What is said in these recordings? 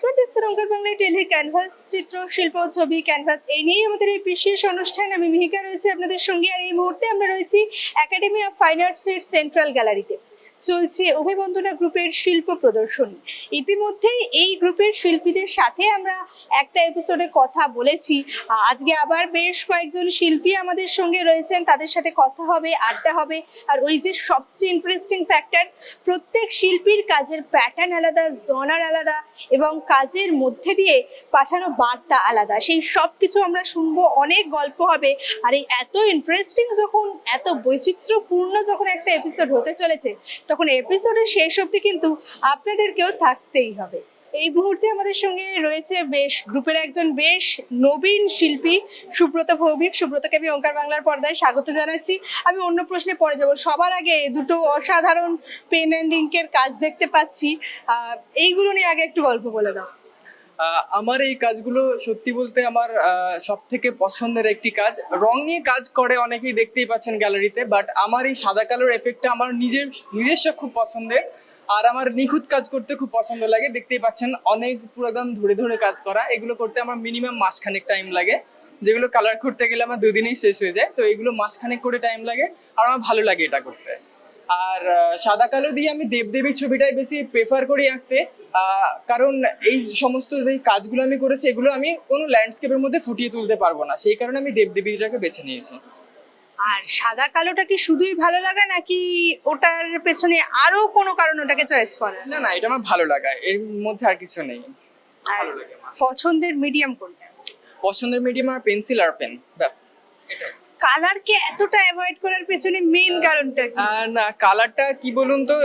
নমস্কার, দেখছেন ওঙ্কার বাংলায় টেলি ক্যানভাস, চিত্র শিল্প ছবি ক্যানভাস এই নিয়েই আমাদের এই বিশেষ অনুষ্ঠান। আমি মিহিকা রয়েছি আপনাদের সঙ্গে, আর এই মুহূর্তে আমরা রয়েছি একাডেমি অফ ফাইন আর্টসের সেন্ট্রাল গ্যালারিতে। চলছে অভিবন্দনা গ্রুপের শিল্প প্রদর্শনী। ইতিমধ্যেই এই গ্রুপের শিল্পীদের সাথে আমরা একটা এপিসোডে কথা বলেছি। আজকে আবার বেশ কয়েকজন শিল্পী আমাদের সঙ্গে রয়েছেন, তাদের সাথে কথা হবে, আড্ডা হবে। আর ওই যে সবচেয়ে ইন্টারেস্টিং ফ্যাক্টর, প্রত্যেক শিল্পীর কাজের প্যাটার্ন আলাদা, জনার আলাদা, এবং কাজের মধ্যে দিয়ে পাঠানো বার্তা আলাদা। সেই সব কিছু আমরা শুনবো, অনেক গল্প হবে। আর এই এত ইন্টারেস্টিং যখন, এত বৈচিত্র্যপূর্ণ যখন একটা এপিসোড হতে চলেছে, তখন এপিসোডের শেষ অবধি কিন্তু আপনাদেরকেও থাকতেই হবে। এই মুহূর্তে আমাদের সঙ্গে রয়েছে গ্রুপের একজন বেশ নবীন শিল্পী সুব্রত ভৌমিক। সুব্রতকে আমি ওঙ্কার বাংলার পর্দায় স্বাগত জানাচ্ছি। আমি অন্য প্রশ্নে পরে যাব, সবার আগে দুটো অসাধারণ পেন অ্যান্ড ইঙ্কের কাজ দেখতে পাচ্ছি, এইগুলো নিয়ে আগে একটু গল্প বলে দাও। আমার এই কাজগুলো সত্যি বলতে আমার সব থেকে পছন্দের একটি কাজ। রং নিয়ে কাজ করে অনেকেই, দেখতেই পাচ্ছেন গ্যালারিতে, বাট আমার এই সাদা কালোর এফেক্টটা আমার নিজস্ব খুব পছন্দের। আর আমার নিখুঁত কাজ করতে খুব পছন্দ লাগে। দেখতেই পাচ্ছেন অনেক পুরো একদম ধরে ধরে কাজ করা। এগুলো করতে আমার মিনিমাম মাসখানেক টাইম লাগে, যেগুলো কালার করতে গেলে আমার 2 দিনেই শেষ হয়ে যায়। তো এগুলো মাসখানেক করে টাইম লাগে, আর আমার ভালো লাগে এটা করতে। আর সাদা কালো দিয়ে আমি দেবদেবীর ছবিটাই বেশি প্রেফার করি আঁকতে, কারণ এই সমস্ত যে কাজগুলো আমি করেছি এগুলো আমি কোনো ল্যান্ডস্কেপের মধ্যে ফুটিয়ে তুলতে পারবো না, সেই কারণে আমি দেবদেবীটাকে বেছে নিয়েছি। আর সাদা কালোটা কি শুধুই ভালো লাগা, নাকি ওটার পেছনে আরো কোনো কারণ ওটাকে চয়েস করা? না না, এটা আমার ভালো লাগা, এর মধ্যে আর কিছু নেই। ভালো লাগে আমার। পছন্দের মিডিয়াম কোনটা? পছন্দের মিডিয়াম আর পেন্সিল আর পেন, ব্যাস এটাই। কালারকে এতটা অ্যাভয়েড করার পেছনে মেইন কারণটা কি? না, কালারটা কি বলুন তো,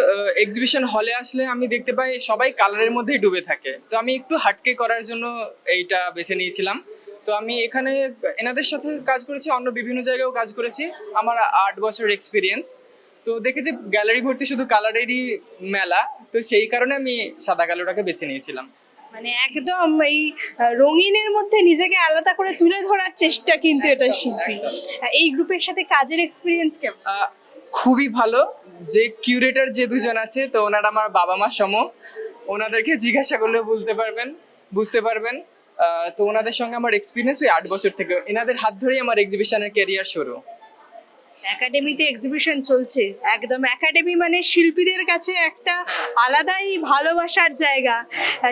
এক্সিবিশন হলে আসলে আমি দেখতে পাই সবাই কালারের মধ্যেই ডুবে থাকে, তো আমি একটু হাটকে করার জন্য এইটা বেছে নিয়েছিলাম। তো আমি এখানে এনাদের সাথে কাজ করেছি, অন্য বিভিন্ন জায়গায়ও কাজ করেছি। আমার 8 বছরের এক্সপিরিয়েন্স। তো দেখেছি গ্যালারি ভর্তি শুধু কালারেরই মেলা, তো সেই কারণে আমি সাদা কালোটাকে বেছে নিয়েছিলাম। মানে একদম এই রঙিনের মধ্যে নিজেকে আলাদা করে তুলে ধরার চেষ্টা কিন্তু এটা শিল্পী। এই গ্রুপের সাথে কাজের এক্সপিরিয়েন্স কেমন? খুবই ভালো। যে কিউরেটর যে দুজন আছে, তো ওনারা আমার বাবা মা সম। ওনাদেরকে জিজ্ঞাসা করলেও বুঝতে পারবেন। তো ওনাদের সঙ্গে আমার এক্সপিরিয়েন্স ওই 8 বছর থেকে, এনাদের হাত ধরেই আমার এক্সিবিশনের ক্যারিয়ার শুরু। একাডেমিতে এক্সিবিশন চলছে, একদম একাডেমি মানে শিল্পীদের কাছে একটা আলাদাই ভালোবাসার জায়গা।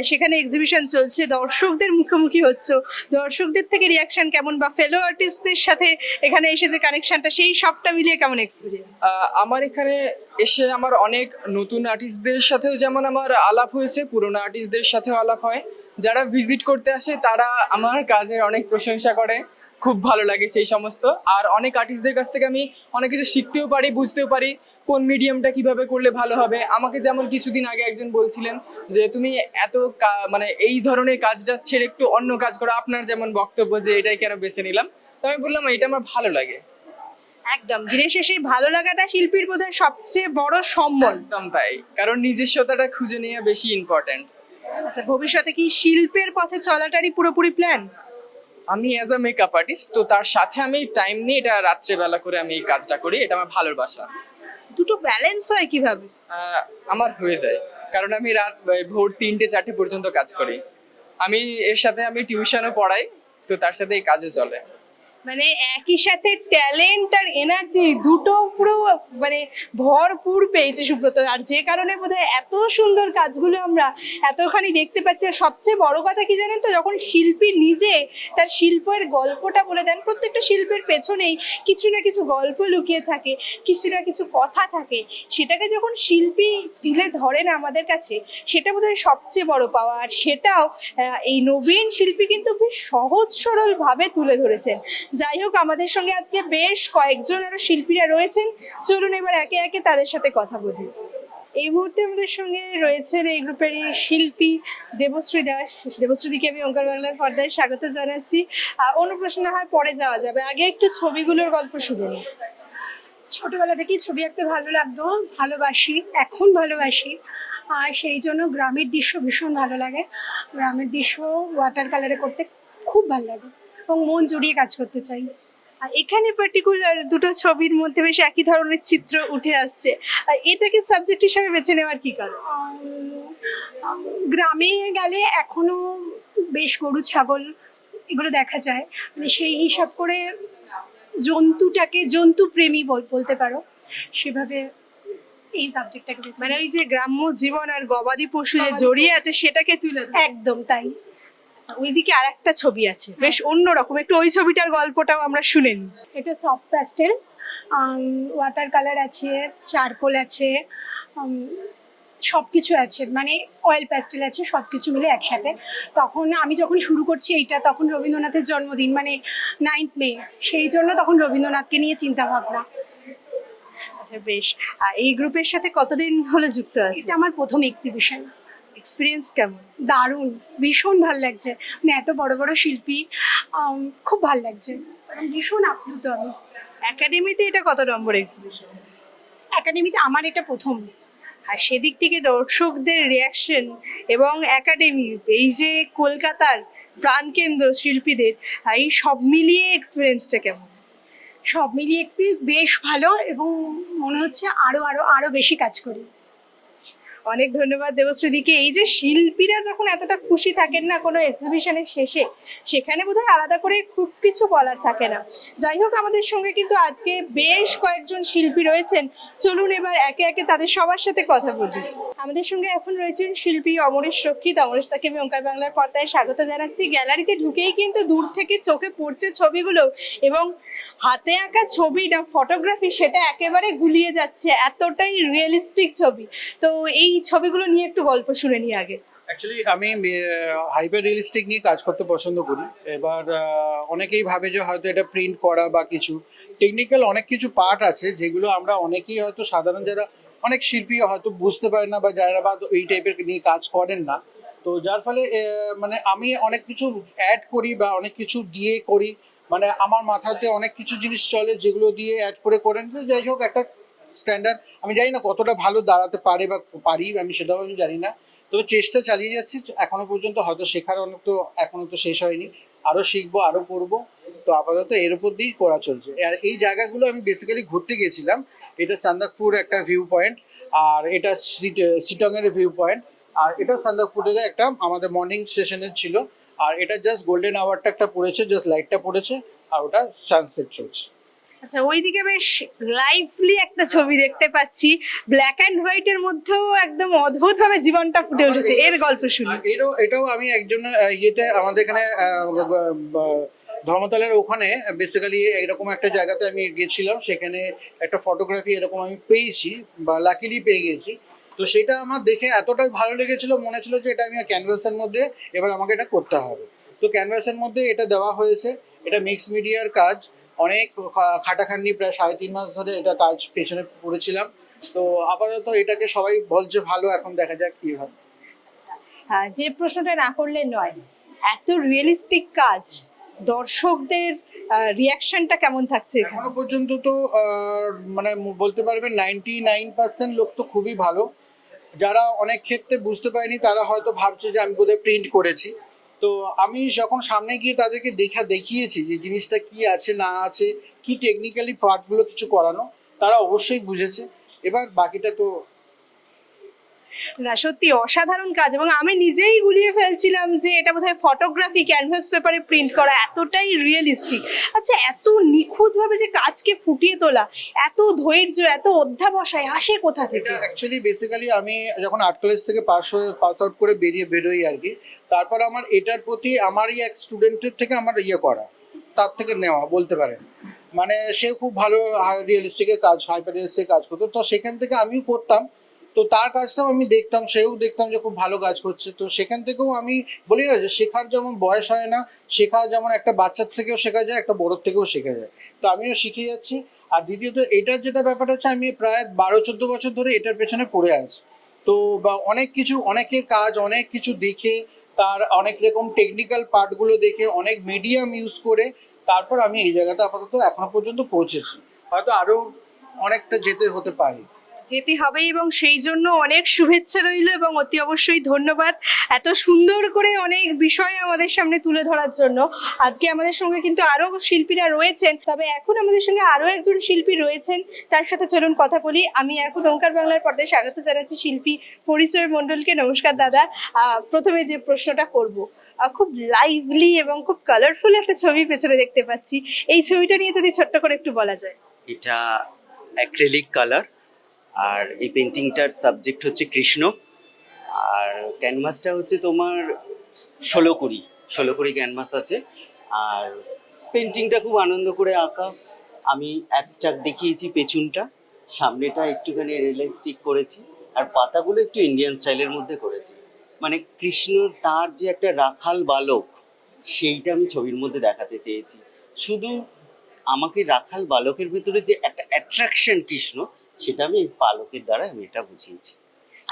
সেখানে এক্সিবিশন চলছে, দর্শকদের মুখোমুখি হচ্ছে, দর্শকদের থেকে রিয়াকশন কেমন, বা ফেলো আর্টিস্টদের সাথে এখানে এসে যে কানেকশনটা, সেই সবটা মিলিয়ে কেমন এক্সপিরিয়েন্স? আমার এখানে এসে আমার অনেক নতুন আর্টিস্টদের সাথেও যেমন আমার আলাপ হয়েছে, পুরোনো আর্টিস্টদের সাথেও আলাপ হয়। যারা ভিজিট করতে আসে তারা আমার কাজের অনেক প্রশংসা করে, খুব ভালো লাগে সেই সমস্ত। আর অনেক আর্টিস্টদের কাছ থেকে আমি অনেক কিছু শিখতেও পারি, বুঝতেও পারি কোন মিডিয়ামটা কিভাবে করলে ভালো হবে। আমাকে যেমন কিছুদিন আগে একজন বলছিলেন যে তুমি এত মানে এই ধরনের কাজটা ছেড়ে একটু অন্য কাজ করো, আপনার যেমন বক্তব্য যে এটাই কেন বেছে নিলাম। তো আমি বললাম এটা আমার ভালো লাগে। একদম, দিনের শেষে ভালো লাগাটা শিল্পীর বোধহয় সবচেয়ে বড় সম্বল। একদম তাই, কারণ নিজস্বতাটা খুঁজে নেওয়া বেশি ইম্পর্টেন্ট। আচ্ছা, ভবিষ্যতে কি শিল্পের পথে চলাটারই পুরোপুরি প্ল্যান? আমি অ্যাজ আ মেকআপ আর্টিস্ট, তো তার সাথে আমি টাইম নিয়ে এটা রাত্রেবেলা করে আমি এই কাজটা করি, এটা আমার ভালোবাসা। দুটো ব্যালেন্স হয় কিভাবে? আমার হয়ে যায়, কারণ আমি রাত ভোর 3টে 4টে পর্যন্ত কাজ করি। আমি এর সাথে আমি টিউশনও পড়াই, তো তার সাথে এই কাজও চলে। মানে একই সাথে ট্যালেন্ট আর এনার্জি দুটো পুরো মানে ভরপুর পেয়েছে সুব্রত, আর যে কারণে বোধহয় এত সুন্দর কাজগুলো আমরা এতখানি দেখতে পাচ্ছি। আর সবচেয়ে বড় কথা কি জানেন তো, যখন শিল্পী নিজে তার শিল্পের গল্পটা বলে দেন, প্রত্যেকটা শিল্পের পেছনেই কিছু না কিছু গল্প লুকিয়ে থাকে, কিছু না কিছু কথা থাকে, সেটাকে যখন শিল্পী তুলে ধরেন আমাদের কাছে, সেটা বোধহয় সবচেয়ে বড় পাওয়া। আর সেটাও এই নবীন শিল্পী কিন্তু বেশ সহজ সরল ভাবে তুলে ধরেছেন। যাই হোক, আমাদের সঙ্গে আজকে বেশ কয়েকজন আরো শিল্পীরা রয়েছেন, চলুন এবার একে একে তাদের সাথে কথা বলি। এই মুহূর্তে আমাদের সঙ্গে রয়েছেন এই গ্রুপেরই শিল্পী দেবশ্রী দাস। দেবশ্রীদিকে আমি ওঙ্কার বাংলার পর্দায় স্বাগত জানাচ্ছি। অন্য প্রশ্ন না হয় পরে যাওয়া যাবে, আগে একটু ছবিগুলোর গল্প শুনে নিই। ছোটবেলা থেকেই ছবি আঁকতে ভালো লাগতো, ভালোবাসি, এখন ভালোবাসি। আর সেই জন্য গ্রামের দৃশ্য ভীষণ ভালো লাগে। গ্রামের দৃশ্য ওয়াটার কালারে করতে খুব ভালো লাগে এবং মন জুড়িয়ে কাজ করতে চাই। আর এখানে পার্টিকুলার দুটো ছবির মধ্যে বেশ একই ধরনের চিত্র উঠে আসছে, আর এটাকে সাবজেক্ট হিসাবে বেছে নেওয়ার কি কারণ? গ্রামে গেলে এখনো বেশ গরু ছাগল এগুলো দেখা যায়, মানে সেই হিসাব করে জন্তুটাকে জন্তু প্রেমী বলতে পারো, সেভাবে এই সাবজেক্টটাকে মানে ওই যে গ্রাম্য জীবন আর গবাদি পশু যে জড়িয়ে আছে সেটাকে তুলে ধরে। একদম তাই। আচ্ছা, ওইদিকে আর একটা ছবি আছে বেশ অন্যরকম, একটু ওই ছবিটার গল্পটাও আমরা শুনে নিই। এটা সফট প্যাস্টেল, ওয়াটার কালার আছে, চারকোল আছে, সব কিছু আছে, মানে অয়েল প্যাস্টেল আছে, সব কিছু মিলে একসাথে। তখন আমি যখন শুরু করছি এইটা, তখন রবীন্দ্রনাথের জন্মদিন, মানে 9th মে, সেই জন্য তখন রবীন্দ্রনাথকে নিয়ে চিন্তা ভাবনা। আচ্ছা বেশ, এই গ্রুপের সাথে কতদিন হলো যুক্ত আছে? এটা আমার প্রথম এক্সিবিশন। এক্সপিরিয়েন্স কেমন? দারুণ, ভীষণ ভাল লাগছে, মানে এত বড় বড় শিল্পী, খুব ভাল লাগছে, ভীষণ আপ্লুত আমি। একাডেমিতে এটা কত নম্বর এক্সিবিশন? একাডেমিতে আমার এটা প্রথম। আর সেদিক থেকে দর্শকদের রিয়াকশন এবং একাডেমি, এই যে কলকাতার প্রাণকেন্দ্র শিল্পীদের, এই সব মিলিয়ে এক্সপিরিয়েন্সটা কেমন? সব মিলিয়ে এক্সপিরিয়েন্স বেশ ভালো, এবং মনে হচ্ছে আরো আরো আরো বেশি কাজ করি। অনেক ধন্যবাদ দেবশ্রীদিকে। এই যে শিল্পীরা যখন এতটা খুশি থাকেন না কোনো এক্সিবিশনের শেষে, সেখানে বোধহয় আলাদা করে খুব কিছু বলার থাকে না। যাই হোক, আমাদের সঙ্গে কিন্তু আজকে বেশ কয়েকজন শিল্পী রয়েছেন, চলুন এবার একে একে তাদের সবার সাথে কথা বলি। আমাদের সঙ্গে এখন রয়েছেন শিল্পী অমরেশ রক্ষিত। অমরেশ, তাকে আমি ওঙ্কার বাংলার পর্দায় স্বাগত জানাচ্ছি। গ্যালারিতে ঢুকেই কিন্তু দূর থেকে চোখে পড়ছে ছবিগুলো, এবং হাতে আঁকা ছবি না ফটোগ্রাফি, সেটা একেবারে গুলিয়ে যাচ্ছে, এতটাই রিয়েলিস্টিক ছবি। তো এই ছবিগুলো নিয়ে একটু গল্প শুনে নিই আগে। অ্যাকচুয়ালি আমি হাইপার রিয়েলিস্টিক নিয়ে কাজ করতে পছন্দ করি। এবার অনেকেই ভাবে যে হয়তো এটা প্রিন্ট করা বা কিছু টেকনিক্যাল অনেক কিছু পার্ট আছে, যেগুলো আমরা অনেকেই হয়তো সাধারণ যারা অনেক শিল্পী হয়তো বুঝতে পারে না, বা যারা বা এই টাইপের নিয়ে কাজ করেন না। তো যার ফলে মানে আমি অনেক কিছু অ্যাড করি বা অনেক কিছু দিয়ে করি, মানে আমার মাথাতে অনেক কিছু জিনিস চলে যেগুলো দিয়ে অ্যাড করেন। যাই হোক, একটা স্ট্যান্ডার্ড আমি জানি না কতটা ভালো দাঁড়াতে পারে বা পারি, আমি সেটাও আমি জানি না, তবে চেষ্টা চালিয়ে যাচ্ছি এখনো পর্যন্ত। হয়তো শেখার অনেক তো এখনো তো শেষ হয়নি, আরো শিখবো, আরো করবো। তো আপাতত এর উপর দিয়েই করা চলছে। আর এই জায়গাগুলো আমি বেসিক্যালি ঘুরতে গেছিলাম। এটা সান্দাকফুর একটা ভিউ পয়েন্ট, আর এটা সিটং এর ভিউ পয়েন্ট, আর এটা সান্দাকফুরের একটা আমাদের মর্নিং সেশনের ছিল। আর এটা জাস্ট গোল্ডেন আওয়ারটা একটা পড়েছে, জাস্ট লাইটটা পড়েছে, আর ওটা সানসেট চলছে। আচ্ছা, ওইদিকে বেশ লাইভলি একটা ছবি দেখতে পাচ্ছি, ব্ল্যাক অ্যান্ড হোয়াইট এর মধ্যেও একদম অদ্ভুত ভাবে জীবনটা ফুটে উঠেছে, এর গল্প শুনি। এটাও আমি একজন ইয়েতে আমাদের এখানে ধর্মতলার ওখানে বেসিক্যালি এরকম একটা জায়গাতে আমি গেছিলাম, সেখানে একটা ফটোগ্রাফি এরকম আমি পেয়েছি, বা লাকিলি পেয়ে গেছি। তো সেটা আমার দেখে এতটাই ভালো লেগেছিল, মনে ছিল যে এটা আমি ক্যানভাসের মধ্যে এবার আমাকে এটা করতে হবে। তো ক্যানভাসের মধ্যে এটা দেওয়া হয়েছে। এটা মিক্স মিডিয়ার কাজ, অনেক খাটাখাটনি, প্রায় 3.5 মাস ধরে এটা কাজ পেছনে পড়েছিলাম। তো আপাতত এটাকে সবাই বলছে ভালো, এখন দেখা যাক কি হয়। যে প্রশ্নটা না করলে নয়, এত রিয়েলিস্টিক কাজ, দর্শকদের রিয়াকশনটা কেমন থাকছে এখানে? এখনো পর্যন্ত তো মানে বলতে পারবেন 99% লোক তো খুবই ভালো। যারা অনেক ক্ষেত্রে বুঝতে পারেনি তারা হয়তো ভাবছে যে আমি বোধহয় প্রিন্ট করেছি। তো আমি যখন সামনে গিয়ে তাদেরকে দেখিয়েছি যে জিনিসটা কি আছে না আছে, কি টেকনিক্যালি পার্টগুলো কিছু করানো, তারা অবশ্যই বুঝেছে। এবার বাকিটা তো না, সত্যি অসাধারণ কাজ, এবং আমি নিজেই গুলিয়ে ফেলছিলাম যে এটা বোধহয় ফটোগ্রাফি, ক্যানভাস পেপারে প্রিন্ট করা, এতটাই রিয়েলিস্টিক। আচ্ছা, এত নিখুঁতভাবে যে কাজকে ফুটিয়ে তোলা, এত ধৈর্য, এত অধ্যাবসায় আসে কোথা থেকে? এটা অ্যাকচুয়ালি বেসিক্যালি আমি যখন আর্ট কলেজ থেকে পাস আউট করে বেরোই আর কি, তারপর আমার এটার প্রতি আমারই এক স্টুডেন্টের থেকে আমার করা, তার থেকে নেওয়া বলতে পারেন। মানে সে খুব ভালো রিয়েলিস্টিকের কাজ, হাইপার রিয়েলিস্টিক কাজ করতো, তো সেখান থেকে আমিও করতাম। তো তার কাজটাও আমি দেখতাম, সেও দেখতাম যে খুব ভালো কাজ করছে। তো সেখান থেকেও আমি বলি না যে শেখার যেমন বয়স হয় না, শেখা যেমন একটা বাচ্চার থেকেও শেখা যায়, একটা বড়োর থেকেও শেখা যায়। তো আমিও শিখে যাচ্ছি। আর দ্বিতীয়ত এটার যেটা ব্যাপারটা হচ্ছে, আমি প্রায় 12-14 বছর ধরে এটার পেছনে পড়ে আছি। তো বা অনেক কিছু, অনেকের কাজ অনেক কিছু দেখে, তার অনেক রকম টেকনিক্যাল পার্টগুলো দেখে, অনেক মিডিয়াম ইউজ করে তারপর আমি এই জায়গাটা আপাতত এখনো পর্যন্ত পৌঁছেছি। হয়তো আরো অনেকটা যেতে হতে পারে। যেতে হবে এবং সেই জন্য অনেক শুভেচ্ছা রইল এবং অতি অবশ্যই ধন্যবাদ এত সুন্দর করে অনেক বিষয় আমাদের সামনে তুলে ধরার জন্য। আজকে আমাদের সঙ্গে কিন্তু আরো শিল্পীরা রয়েছেন, তবে এখন আমাদের সঙ্গে আরো একজন শিল্পী রয়েছেন, তার সাথে চলুন কথা বলি। আমি এখন ওঙ্কার বাংলার পর্দায় স্বাগত জানাচ্ছি শিল্পী পরিচয় মণ্ডলকে। নমস্কার দাদা। প্রথমে যে প্রশ্নটা করব, খুব লাইভলি এবং খুব কালারফুল একটা ছবি পেছনে দেখতে পাচ্ছি, এই ছবিটা নিয়ে যদি ছোট্ট করে একটু বলা যায়। এটা অ্যাক্রিলিক কালার, আর এই পেন্টিংটার সাবজেক্ট হচ্ছে কৃষ্ণ, আর ক্যানভাসটা হচ্ছে তোমার 16 কুড়ি ক্যানভাস আছে। আর পেন্টিংটা খুব আনন্দ করে আঁকা। আমি অ্যাবস্ট্রাক্ট দেখিয়েছি পেছনটা, সামনেটা একটুখানি রিয়েলিস্টিক করেছি, আর পাতাগুলো একটু ইন্ডিয়ান স্টাইলের মধ্যে করেছি। মানে কৃষ্ণ তার যে একটা রাখাল বালক, সেইটা আমি ছবির মধ্যে দেখাতে চেয়েছি। শুধু আমাকে রাখাল বালকের ভিতরে যে একটা অ্যাট্রাকশন কৃষ্ণ, সেটা আমি এই পালকের দ্বারা আমি এটা বুঝিয়েছি।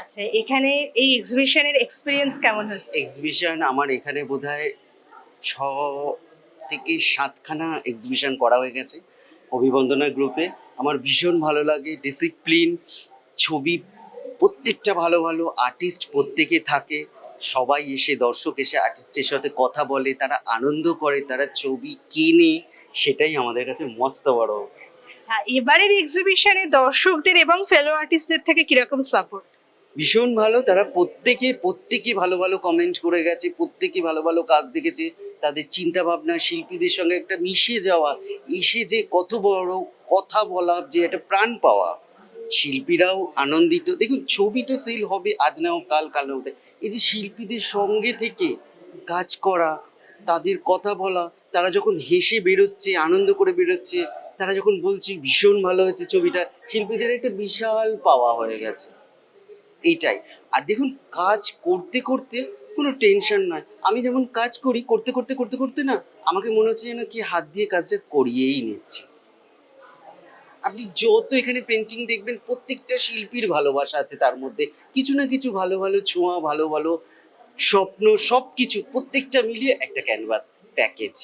আচ্ছা, এখানে এই এক্সিবিশনের এক্সপিরিয়েন্স কেমন হচ্ছে? এক্সিবিশন আমার এখানে বোধহয় 6 থেকে 7খানা এক্সিবিশন করা হয়ে গেছে অভিবন্দনা গ্রুপে। আমার ভীষণ ভালো লাগে, ডিসিপ্লিন, ছবি প্রত্যেকটা ভালো ভালো, আর্টিস্ট প্রত্যেকে থাকে, সবাই এসে দর্শক এসে আর্টিস্টের সাথে কথা বলে, তারা আনন্দ করে, তারা ছবি কিনে, সেটাই আমাদের কাছে মস্ত বড়। হ্যাঁ, এবারের এক্সিবিশনে দর্শকদের এবং ফেলো আর্টিস্টদের থেকে কিরকম সাপোর্ট? ভীষণ ভালো, তারা প্রত্যেকে ভালো ভালো কমেন্ট করে গেছে, প্রত্যেকে ভালো ভালো কাজ দেখেছে, তাদের চিন্তা ভাবনা শিল্পীদের সঙ্গে একটা মিশে যাওয়া, এসে যে কত বড় কথা বলা, যে একটা প্রাণ পাওয়া, শিল্পীরাও আনন্দিত। দেখুন, ছবি তো সেল হবে, আজ না হোক কাল, কাল না হোক, এই যে শিল্পীদের সঙ্গে থেকে কাজ করা, তাদের কথা বলা, তারা যখন হেসে বেরোচ্ছে, আনন্দ করে বেরোচ্ছে, তারা যখন বলছে ভীষণ ভালো হয়েছে ছবিটা, শিল্পীদের একটা বিশাল পাওয়া হয়ে গেছে এইটাই। আর দেখুন, কাজ করতে করতে কোনো টেনশন নয়। আমি যেমন কাজ করি, করতে করতে না আমাকে মনে হচ্ছে যেন কি হাত দিয়ে কাজটা করিয়েই নিচ্ছে। আপনি যত এখানে পেন্টিং দেখবেন, প্রত্যেকটা শিল্পীর ভালোবাসা আছে তার মধ্যে, কিছু না কিছু ভালো ভালো ছোঁয়া, ভালো ভালো স্বপ্ন, সব কিছু প্রত্যেকটা মিলিয়ে একটা ক্যানভাস প্যাকেজ।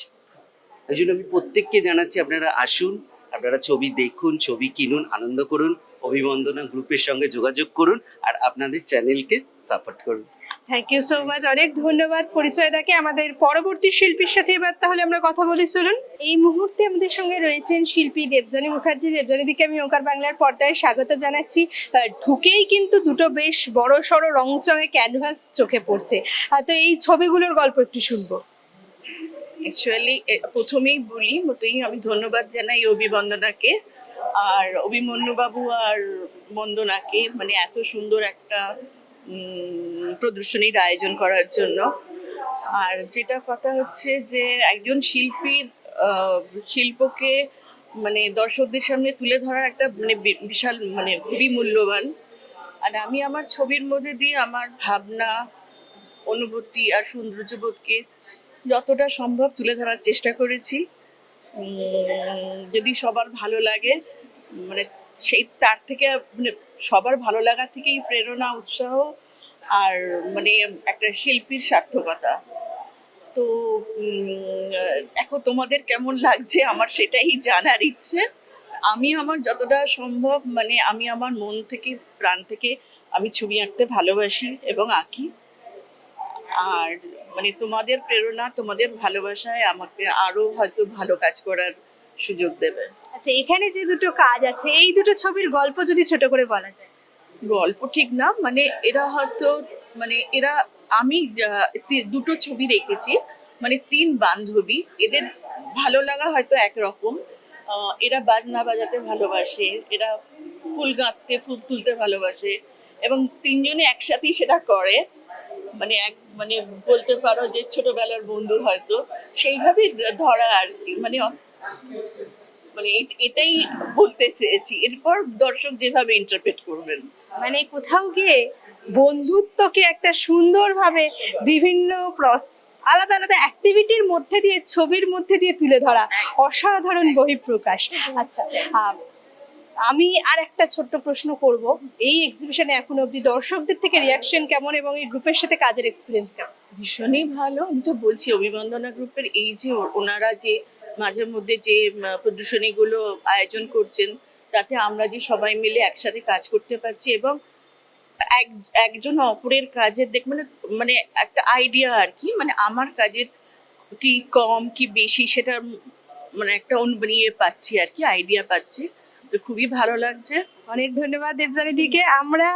ওই জন্য আমি প্রত্যেককে জানাচ্ছি, আপনারা আসুন, আপনারা ছবি দেখুন, ছবি কিনুন, আনন্দ করুন, অভিবন্দনা গ্রুপের সঙ্গে যোগাযোগ করুন, আর আপনাদের চ্যানেলকে সাপোর্ট করুন। থ্যাংক ইউ সো মাচ, অনেক ধন্যবাদ পরিচয় দাকে। আমাদের পরবর্তী শিল্পীর সাথে এবার তাহলে আমরা কথা বলি, চলুন। এই মুহূর্তে আমাদের সঙ্গে রয়েছেন শিল্পী দেবযানী মুখার্জি। দেবযানী দিকে আমি ওঙ্কার বাংলার পর্দায় স্বাগত জানাচ্ছি। ঢুকেই কিন্তু দুটো বেশ বড় সড়ো রংচঙে ক্যানভাস চোখে পড়ছে, তো এই ছবিগুলোর গল্প একটু শুনবো। অ্যাকচুয়ালি প্রথমেই বলি মতোই আমি ধন্যবাদ জানাই অভিবন্দনাকে আর অভিমন্যুবাবু আর বন্দনাকে, মানে এত সুন্দর একটা প্রদর্শনীর আয়োজন করার জন্য। আর যেটা কথা হচ্ছে যে একজন শিল্পীর শিল্পকে মানে দর্শকদের সামনে তুলে ধরার একটা মানে বিশাল মানে খুবই মূল্যবান। আর আমি আমার ছবির মধ্যে দিয়ে আমার ভাবনা, অনুভূতি আর সৌন্দর্যবোধকে যতটা সম্ভব তুলে ধরার চেষ্টা করেছি। যদি সবার ভালো লাগে, মানে সেই তার থেকে মানে সবার ভালো লাগা থেকেই প্রেরণা, উৎসাহ আর মানে একটা শিল্পীর সার্থকতা। তো এখন তোমাদের কেমন লাগছে আমার সেটাই জানার ইচ্ছে। আমি আমার যতটা সম্ভব মানে আমি আমার মন থেকে, প্রাণ থেকে আমি ছবি আঁকতে ভালোবাসি এবং আঁকি। আর মানে তোমাদের প্রেরণা, তোমাদের ভালোবাসায় আমাকে আরো হয়তো ভালো কাজ করার সুযোগ দেবে। আচ্ছা, এখানে যে দুটো কাজ আছে, এই দুটো ছবির গল্প যদি ছোট করে বলা যায়। গল্প ঠিক না, মানে এরা হয়তো মানে এরা আমি দুটো ছবি রেখেছি, মানে 3 বান্ধবী, এদের ভালো লাগা হয়তো একরকম। এরা বাজনা বাজাতে ভালোবাসে, এরা ফুল গাঁথতে, ফুল তুলতে ভালোবাসে এবং 3 জনে একসাথেই সেটা করে। মানে মানে বলতে পারো যে ছোটবেলার বন্ধু হয়তো, সেইভাবে ধরা আর কি। মানে মানে এটাই বলতে চেয়েছি, এরপর দর্শক যেভাবে ইন্টারপ্রেট করবেন। মানে কোথাও গিয়ে বন্ধুত্বকে একটা সুন্দরভাবে বিভিন্ন আলাদা আলাদা অ্যাক্টিভিটির মধ্যে দিয়ে, ছবির মধ্যে দিয়ে তুলে ধরা, অসাধারণ বহিঃপ্রকাশ। আচ্ছা, আমি আর একটা ছোট্ট প্রশ্ন করব, এই এক্সিবিশনে এখনো অবধি দর্শকদের থেকে রিয়াকশন কেমন এবং এই গ্রুপের সাথে কাজের এক্সপিরিয়েন্স কেমন? ভীষণই ভালো। আমি তো বলছি অভিবন্দনা গ্রুপের এই যে ওনারা যে মাঝে মধ্যে যে প্রদর্শনীগুলো আয়োজন করছেন, তাতে আমরা যে সবাই মিলে একসাথে কাজ করতে পারছি এবং একজন অপরের কাজের মানে মানে একটা আইডিয়া আর কি, মানে আমার কাজের কি কম কি বেশি সেটা মানে একটা পাচ্ছি আর কি, আইডিয়া পাচ্ছি, তো খুবই ভালো লাগছে। অনেক ধন্যবাদ দেবযানী দিকে। আমরা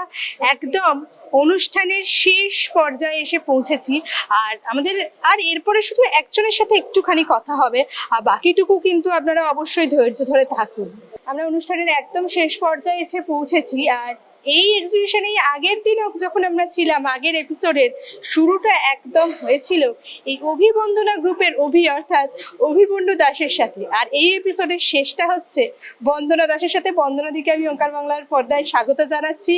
একদম অনুষ্ঠানের শেষ পর্যায়ে এসে পৌঁছেছি, আর আমাদের আর এরপরে শুধু একজনের সাথে একটুখানি কথা হবে, আর বাকিটুকু কিন্তু আপনারা অবশ্যই ধৈর্য ধরে থাকুন। আমরা অনুষ্ঠানের একদম শেষ পর্যায়ে এসে পৌঁছেছি, আর এই এক্সিবিশনে আগের দিনও যখন আমরা ছিলাম, আগের এপিসোডের শুরুটা একদম হয়েছিল এই অভিবন্দনা গ্রুপের অর্থাৎ অভিমন্যু দাসের সাথে, আর এই এপিসোডের শেষটা হচ্ছে বন্দনা দাসের সাথে। বন্দনা দিকে আমি ওঙ্কার বাংলার পর্দায় স্বাগত জানাচ্ছি।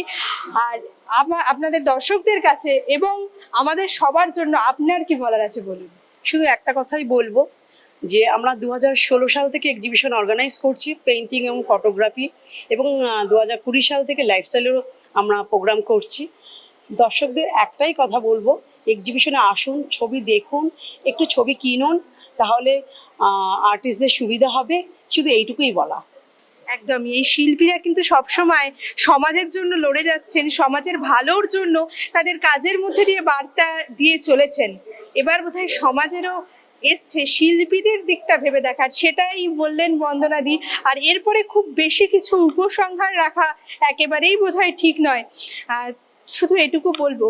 আর আপনাদের দর্শকদের কাছে এবং আমাদের সবার জন্য আপনার কি বলার আছে বলুন। শুধু একটা কথাই বলবো যে আমরা 2016 সাল থেকে এক্সিবিশন অর্গানাইজ করছি, পেইন্টিং এবং ফটোগ্রাফি, এবং 2020 সাল থেকে লাইফস্টাইলেরও আমরা প্রোগ্রাম করছি। দর্শকদের একটাই কথা বলবো, এক্সিবিশনে আসুন, ছবি দেখুন, একটু ছবি কিনুন, তাহলে আর্টিস্টদের সুবিধা হবে, শুধু এইটুকুই বলা। একদম, এই শিল্পীরা কিন্তু সবসময় সমাজের জন্য লড়ে যাচ্ছেন, সমাজের ভালোর জন্য তাদের কাজের মধ্যে দিয়ে বার্তা দিয়ে চলেছেন। এবার বোধহয় সমাজেরও এসছে শিল্পীদের দিকটা ভেবে দেখার, সেটাই বললেন বন্দনাদি। আর এরপরে খুব বেশি কিছু উপসংহার রাখা একেবারেই বোধহয় ঠিক নয়। শুধু এটুকু বলবো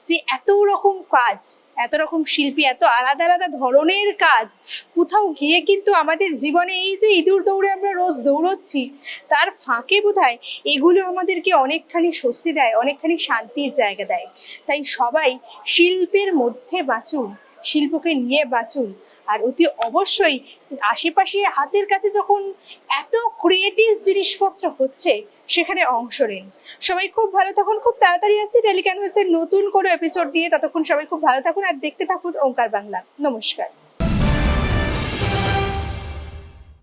যে এত রকম কাজ, এত রকম শিল্পী, এত আলাদা আলাদা ধরনের কাজ, কোথাও গিয়ে কিন্তু আমাদের জীবনে এই যে ইঁদুর দৌড়ে আমরা রোজ দৌড়চ্ছি, তার ফাঁকে বোধহয় এগুলো আমাদেরকে অনেকখানি স্বস্তি দেয়, অনেকখানি শান্তির জায়গা দেয়। তাই সবাই শিল্পের মধ্যে বাঁচুন, শিল্পকে নিয়ে বাঁচুন, আর অতি অবশ্যই আশেপাশে হাতের কাছে যখন এত ক্রিয়েটিভ জিনিসপত্র হচ্ছে সেখানে অংশ নিন। সবাই খুব ভালো থাকুন, খুব তাড়াতাড়ি আসছি টেলি ক্যানভাসের নতুন কোনো এপিসোড নিয়ে। ততক্ষণ সবাই খুব ভালো থাকুন আর দেখতে থাকুন ওঙ্কার বাংলা। নমস্কার।